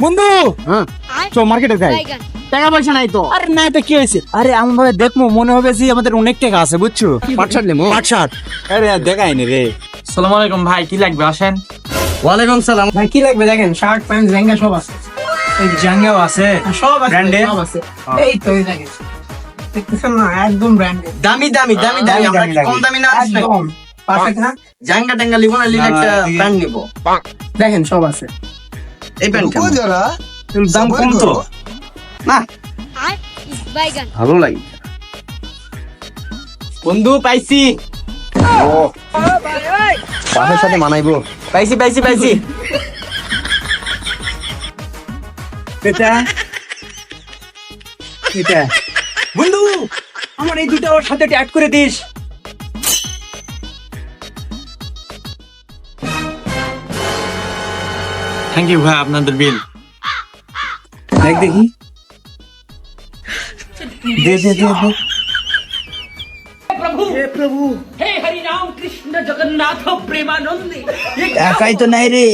বন্ধু চো মার্কেটে যাই। টাকা পয়সা নাই তো। আরে না তো কি হয়েছে? আরে আমি ভাবে দেখবো, মনে হবে যে আমাদের অনেক টাকা আছে বুঝছো। পাটশার্ট নেবো। পাটশার্ট আরে দেখাইনি রে। আসসালামু আলাইকুম ভাই, কি লাগবে আসেন। ওয়ালাইকুম সালাম। ভাই কি লাগবে দেখেন, শার্ট প্যান্ট লেহেঙ্গা সব আছে। এই জাঙ্গাও আছে সব আছে, Branded? সব আছে। এই তো এই দেখেন, দেখতেছেন না, একদম ব্র্যান্ডেড, দামি দামি দামি দামি আমরা কি কম দামি না আসবে। একদম পারফেক্ট না। জাঙ্গা টাঙ্গা লিবো না, লিলে একটা প্যান্ট নিবো। দেখেন সব আছে। এই প্যান্ট দাম কম তো। না বাইগান ভালো লাগে। বন্ধু পাইছি। বাসার সাথে মানাইবো। পাইছি পাইছি পাইছি। এটা এটা বন্ধু, আমার এই দুটো ওর সাথে অ্যাড করে দিস। থ্যাংক ইউ ভাই, আপনাদের বিল। দেখ দেখি, দে দে দে দে। একাই তো নাই রে।